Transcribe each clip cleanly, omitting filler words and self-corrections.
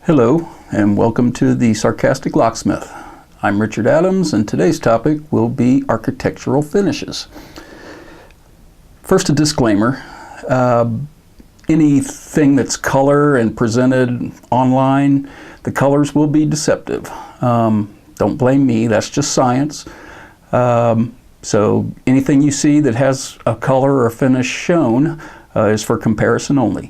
Hello, and welcome to the Sarcastic Locksmith. I'm Richard Adams, and today's topic will be architectural finishes. First, a disclaimer. Anything that's color and presented online, the colors will be deceptive. Don't blame me, that's just science. So anything you see that has a color or finish shown is for comparison only.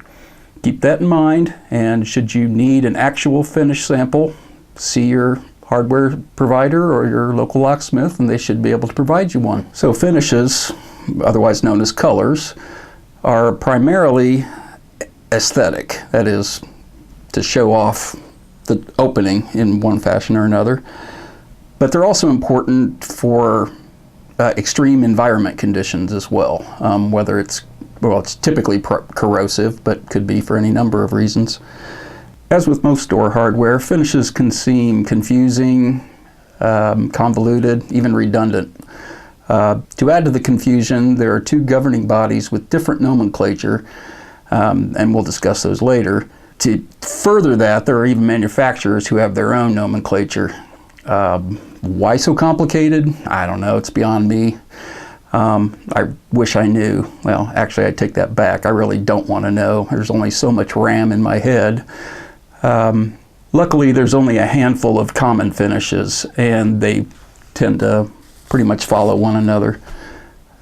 Keep that in mind, and should you need an actual finish sample, see your hardware provider or your local locksmith, and they should be able to provide you one. So finishes, otherwise known as colors, are primarily aesthetic. That is, to show off the opening in one fashion or another. But they're also important for extreme environment conditions as well, whether it's typically corrosive, but could be for any number of reasons. As with most door hardware, finishes can seem confusing, convoluted, even redundant. To add to the confusion, there are two governing bodies with different nomenclature, and we'll discuss those later. To further that, there are even manufacturers who have their own nomenclature. Why so complicated? I don't know, it's beyond me. I wish I knew. Well, actually, I take that back. I really don't want to know. There's only so much RAM in my head. Luckily, there's only a handful of common finishes, and they tend to pretty much follow one another.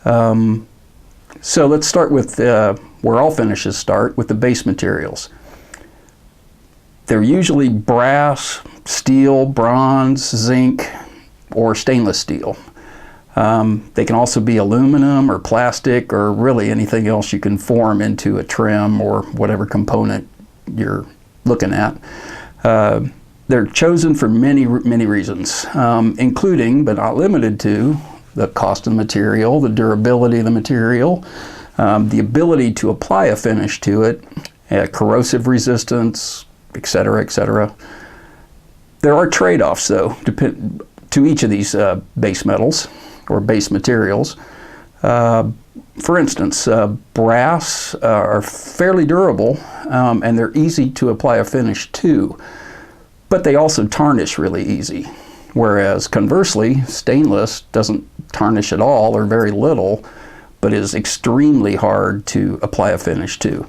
So let's start with where all finishes start, with the base materials. They're usually brass, steel, bronze, zinc, or stainless steel. They can also be aluminum or plastic or really anything else you can form into a trim or whatever component you're looking at. They're chosen for many reasons, including but not limited to the cost of the material, the durability of the material, the ability to apply a finish to it, corrosive resistance, etc., etc. There are trade-offs, though, to each of these base metals or base materials. For instance, brass are fairly durable, and they're easy to apply a finish to, but they also tarnish really easy. Whereas conversely, stainless doesn't tarnish at all or very little, but is extremely hard to apply a finish to.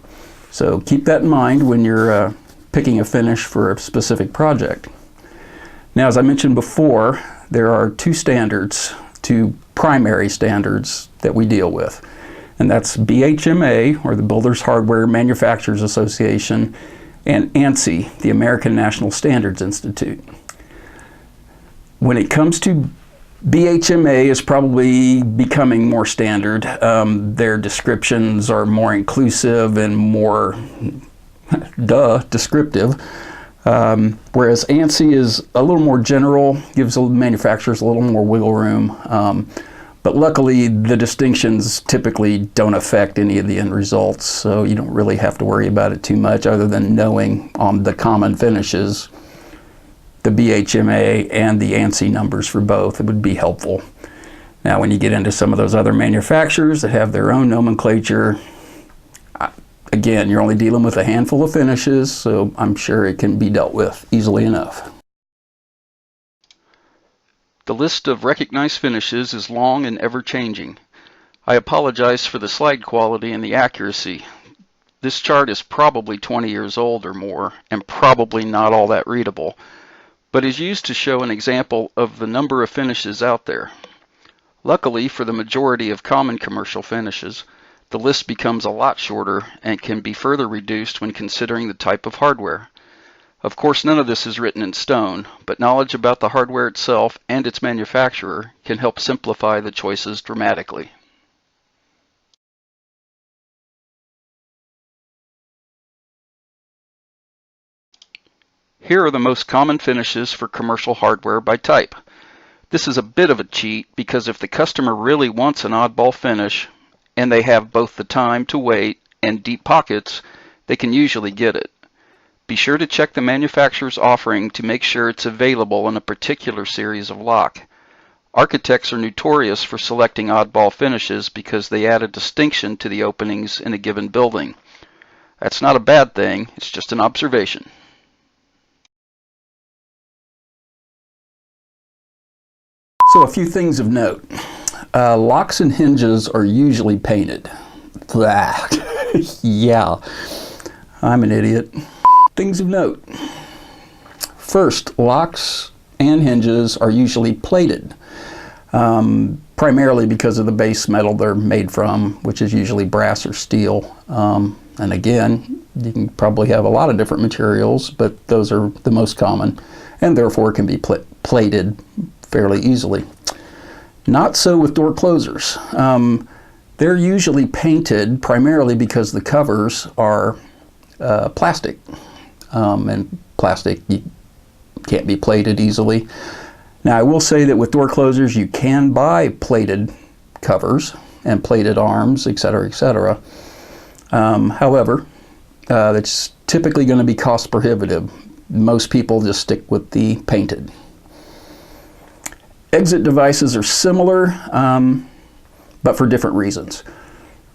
So keep that in mind when you're picking a finish for a specific project. Now, as I mentioned before, there are two primary standards that we deal with, and that's BHMA, or the Builders Hardware Manufacturers Association, and ANSI, the American National Standards Institute. When it comes to BHMA, is probably becoming more standard. Their descriptions are more inclusive and more descriptive. Whereas ANSI is a little more general, gives manufacturers a little more wiggle room. But luckily, the distinctions typically don't affect any of the end results, so you don't really have to worry about it too much, other than knowing on the common finishes, the BHMA and the ANSI numbers for both. It would be helpful. Now, when you get into some of those other manufacturers that have their own nomenclature, again, you're only dealing with a handful of finishes, so I'm sure it can be dealt with easily enough. The list of recognized finishes is long and ever-changing. I apologize for the slide quality and the accuracy. This chart is probably 20 years old or more, and probably not all that readable, but is used to show an example of the number of finishes out there. Luckily, for the majority of common commercial finishes, the list becomes a lot shorter and can be further reduced when considering the type of hardware. Of course, none of this is written in stone, but knowledge about the hardware itself and its manufacturer can help simplify the choices dramatically. Here are the most common finishes for commercial hardware by type. This is a bit of a cheat because if the customer really wants an oddball finish, and they have both the time to wait and deep pockets, they can usually get it. Be sure to check the manufacturer's offering to make sure it's available in a particular series of lock. Architects are notorious for selecting oddball finishes because they add a distinction to the openings in a given building. That's not a bad thing, it's just an observation. So a few things of note. Locks and hinges are usually painted. Blah. Yeah, I'm an idiot. Things of note. First, locks and hinges are usually plated, primarily because of the base metal they're made from, which is usually brass or steel. And again, you can probably have a lot of different materials, but those are the most common, and therefore can be plated fairly easily. Not so with door closers. They're usually painted primarily because the covers are plastic, and plastic can't be plated easily. Now, I will say that with door closers, you can buy plated covers and plated arms, etc., etc. However, it's typically going to be cost prohibitive. Most people just stick with the painted. Exit devices are similar, but for different reasons.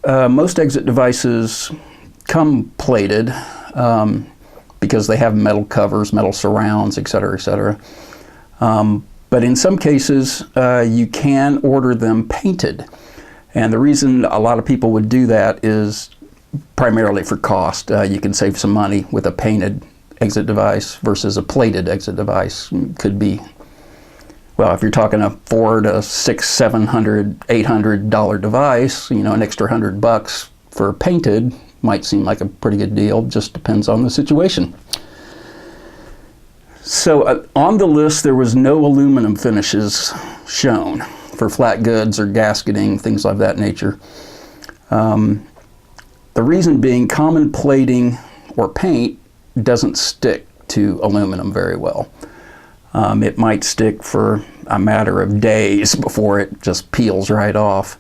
Most exit devices come plated because they have metal covers, metal surrounds, etc., etc. But in some cases, you can order them painted. And the reason a lot of people would do that is primarily for cost. You can save some money with a painted exit device versus a plated exit device. Could be, well, if you're talking a $400 to $600, $700, $800 device, you know, an extra $100 for painted might seem like a pretty good deal. Just depends on the situation. So on the list, there was no aluminum finishes shown for flat goods or gasketing, things of that nature. The reason being, common plating or paint doesn't stick to aluminum very well. It might stick for a matter of days before it just peels right off.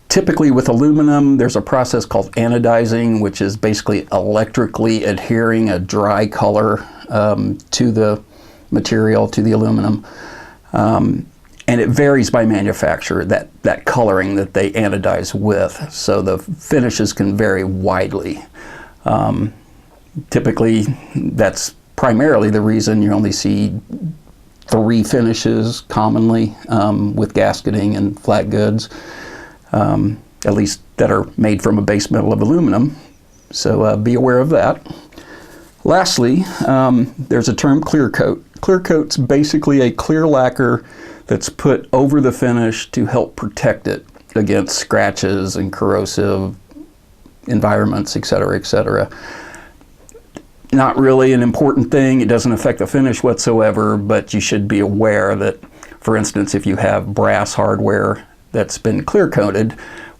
Typically with aluminum, there's a process called anodizing, which is basically electrically adhering a dry color to the material, to the aluminum. And it varies by manufacturer, that coloring that they anodize with. So the finishes can vary widely. Typically, that's primarily the reason you only see 3 finishes commonly with gasketing and flat goods, at least that are made from a base metal of aluminum. So be aware of that. Lastly, there's a term clear coat. Clear coat's basically a clear lacquer that's put over the finish to help protect it against scratches and corrosive environments, etc., etc. Not really an important thing. It doesn't affect the finish whatsoever, but you should be aware that, for instance, if you have brass hardware that's been clear coated,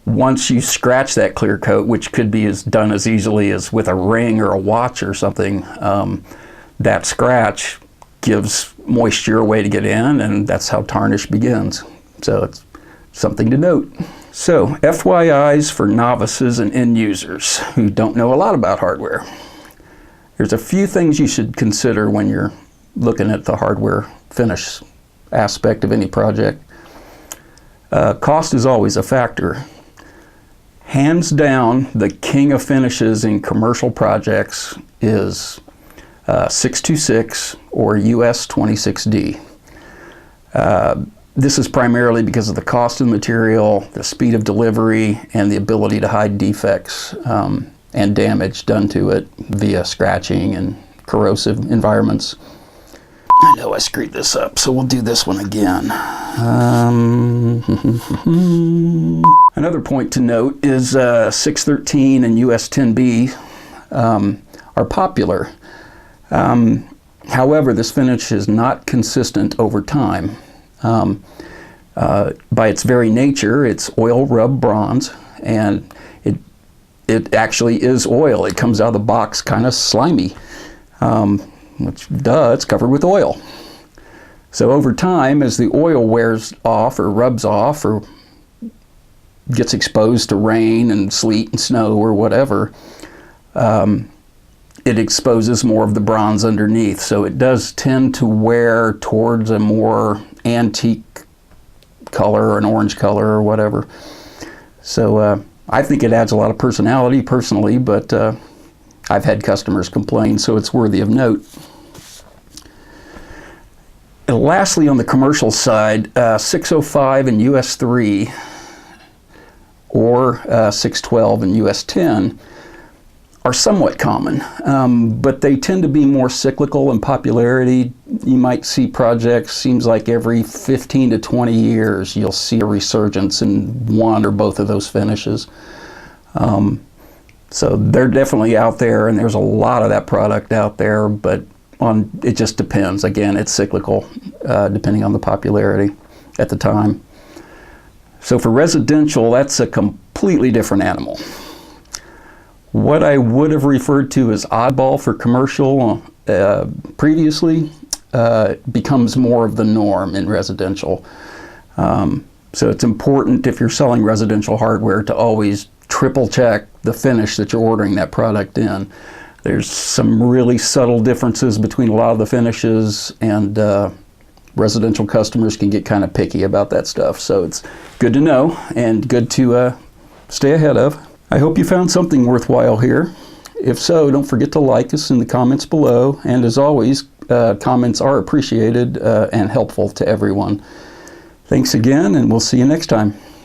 once you scratch that clear coat, which could be done as easily as with a ring or a watch or something, that scratch gives moisture a way to get in, and that's how tarnish begins. So it's something to note. So FYIs for novices and end users who don't know a lot about hardware. There's a few things you should consider when you're looking at the hardware finish aspect of any project. Cost is always a factor. Hands down, the king of finishes in commercial projects is 626 or US 26D. This is primarily because of the cost of the material, the speed of delivery, and the ability to hide defects and damage done to it via scratching and corrosive environments. I know I screwed this up, so we'll do this one again. Another point to note is 613 and US 10B are popular. However, this finish is not consistent over time. By its very nature, it's oil rub bronze, and it actually is oil. It comes out of the box kind of slimy, which, duh, it's covered with oil. So over time, as the oil wears off or rubs off or gets exposed to rain and sleet and snow or whatever, it exposes more of the bronze underneath. So it does tend to wear towards a more antique color, an orange color or whatever. So I think it adds a lot of personality personally, but I've had customers complain, so it's worthy of note. lastly, on the commercial side, 605 and US 3 or 612 and US 10 are somewhat common, but they tend to be more cyclical in popularity. You might see projects, seems like every 15 to 20 years, you'll see a resurgence in one or both of those finishes. So they're definitely out there, and there's a lot of that product out there, but it just depends. Again, it's cyclical, depending on the popularity at the time. So for residential, that's a completely different animal. What I would have referred to as oddball for commercial previously becomes more of the norm in residential. So it's important, if you're selling residential hardware, to always triple check the finish that you're ordering that product in. There's some really subtle differences between a lot of the finishes, and residential customers can get kind of picky about that stuff. So it's good to know and good to stay ahead of. I hope you found something worthwhile here. If so, don't forget to like us in the comments below. And as always, comments are appreciated and helpful to everyone. Thanks again, and we'll see you next time.